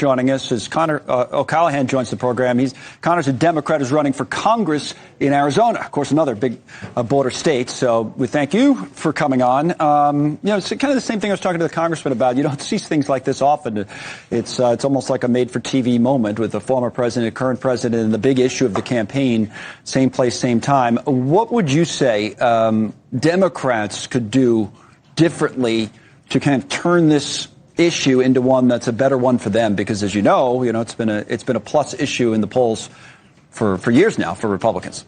Joining us as Conor O'Callaghan joins the program. Conor's a Democrat who's running for Congress in Arizona, of course, another big border state. So we thank you for coming on. It's kind of the same thing I was talking to the congressman about. You don't see things like this often. It's almost like a made-for-TV moment with the former president, current president, and the big issue of the campaign, same place, same time. What would you say Democrats could do differently to kind of turn this issue into one that's a better one for them? Because as you know, it's been a plus issue in the polls for years now for Republicans.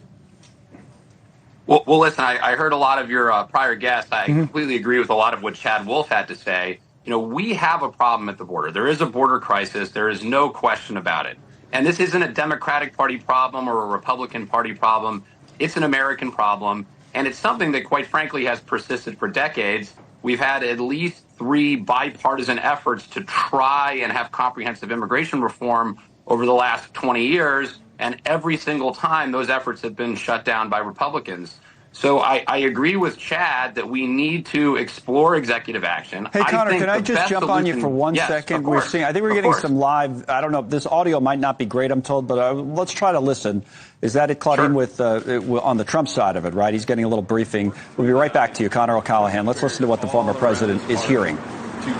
Well, listen, I heard a lot of your prior guests. I completely agree with a lot of what Chad Wolf had to say. We have a problem at the border. There is a border crisis. There is no question about it. And this isn't a Democratic Party problem or a Republican Party problem. It's an American problem. And it's something that, quite frankly, has persisted for decades. We've had at least 3 bipartisan efforts to try and have comprehensive immigration reform over the last 20 years, and every single time those efforts have been shut down by Republicans. So I agree with Chad that we need to explore executive action. Hey, Conor, can I just jump on you for one second? I think we're getting some live. I don't know. This audio might not be great, I'm told, but let's try to listen. Is that it, Claudine, with on the Trump side of it, right? He's getting a little briefing. We'll be right back to you, Conor O'Callaghan. Let's listen to what the former president is hearing. To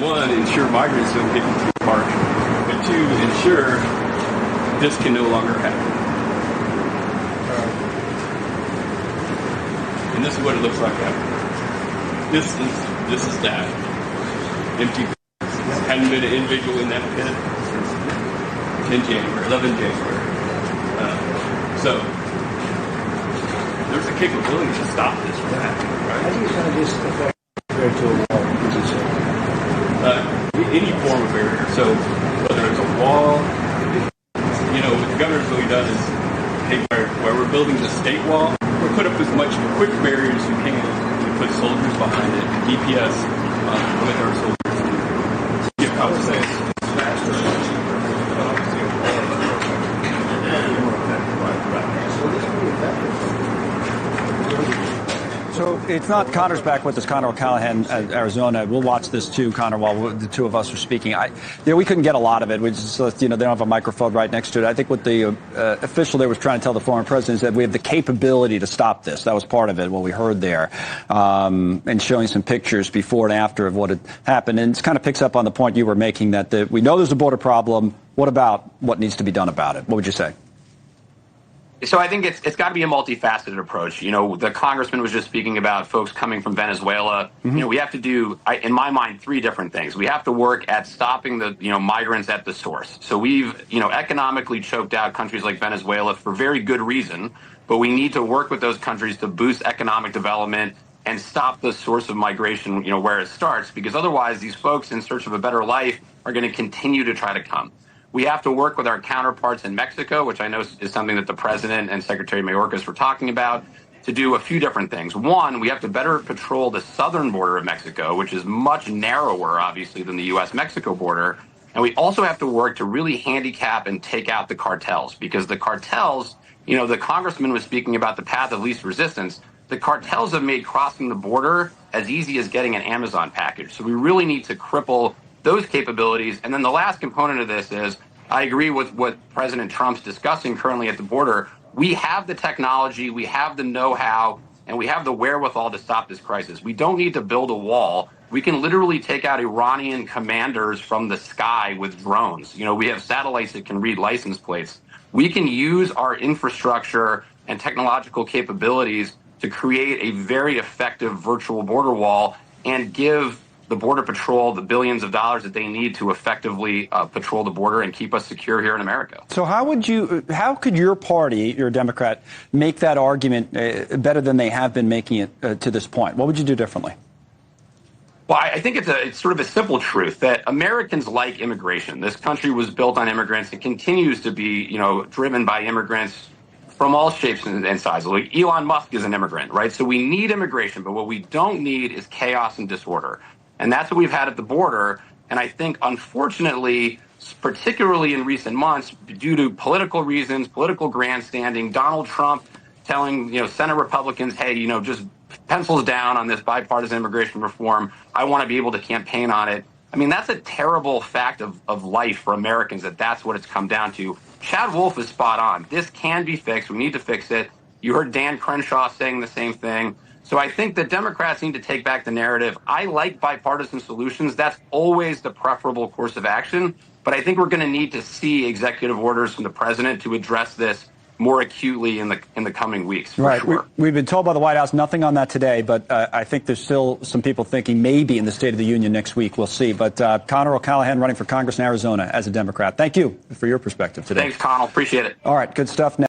one, ensure migrants don't get into the park, but 2, ensure this can no longer happen. And this is what it looks like after. This is that. Empty. Hadn't been an individual in that pit since 11 January. So there's a capability to stop this from happening, right? How do you find this affect compared to a wall? Any form of barrier. So whether it's a wall, what the governor's really done is, hey, where we're building the state wall, we'll put up as much quick barriers as we can to put soldiers behind it, DPS with our soldiers to give compensation. So it's not Conor's back with us, Conor O'Callaghan, Arizona. We'll watch this too, Conor, while the two of us are speaking. We couldn't get a lot of it. We just, they don't have a microphone right next to it. I think what the official there was trying to tell the former president is that we have the capability to stop this. That was part of it, what we heard there, and showing some pictures before and after of what had happened. And it kind of picks up on the point you were making that we know there's a border problem. What about what needs to be done about it? What would you say? So I think it's got to be a multifaceted approach. The congressman was just speaking about folks coming from Venezuela. We have to do, in my mind, 3 different things. We have to work at stopping the, migrants at the source. So we've, economically choked out countries like Venezuela for very good reason, but we need to work with those countries to boost economic development and stop the source of migration, where it starts, because otherwise these folks in search of a better life are going to continue to try to come. We have to work with our counterparts in Mexico, which I know is something that the president and Secretary Mayorkas were talking about, to do a few different things. One, we have to better patrol the southern border of Mexico, which is much narrower, obviously, than the U.S.-Mexico border. And we also have to work to really handicap and take out the cartels, because the cartels, the congressman was speaking about the path of least resistance. The cartels have made crossing the border as easy as getting an Amazon package. So we really need to cripple those capabilities. And then the last component of this is, I agree with what President Trump's discussing currently at the border. We have the technology, we have the know-how, and we have the wherewithal to stop this crisis. We don't need to build a wall. We can literally take out Iranian commanders from the sky with drones. We have satellites that can read license plates. We can use our infrastructure and technological capabilities to create a very effective virtual border wall and give the Border Patrol the billions of dollars that they need to effectively patrol the border and keep us secure here in America. So how could your party, you're a Democrat, make that argument better than they have been making it to this point? What would you do differently? Well, I think it's sort of a simple truth that Americans like immigration. This country was built on immigrants. It continues to be, driven by immigrants from all shapes and sizes. Like Elon Musk is an immigrant, right? So we need immigration, but what we don't need is chaos and disorder. And that's what we've had at the border. And I think, unfortunately, particularly in recent months, due to political reasons, political grandstanding, Donald Trump telling, Senate Republicans, hey, just pencils down on this bipartisan immigration reform. I want to be able to campaign on it. I mean, that's a terrible fact of life for Americans, that's what it's come down to. Chad Wolf is spot on. This can be fixed. We need to fix it. You heard Dan Crenshaw saying the same thing. So I think the Democrats need to take back the narrative. I like bipartisan solutions. That's always the preferable course of action. But I think we're going to need to see executive orders from the president to address this more acutely in the coming weeks. For right. Sure. We've been told by the White House nothing on that today, but I think there's still some people thinking maybe in the State of the Union next week. We'll see. But Conor O'Callaghan running for Congress in Arizona as a Democrat. Thank you for your perspective today. Thanks, Conor. Appreciate it. All right. Good stuff. Now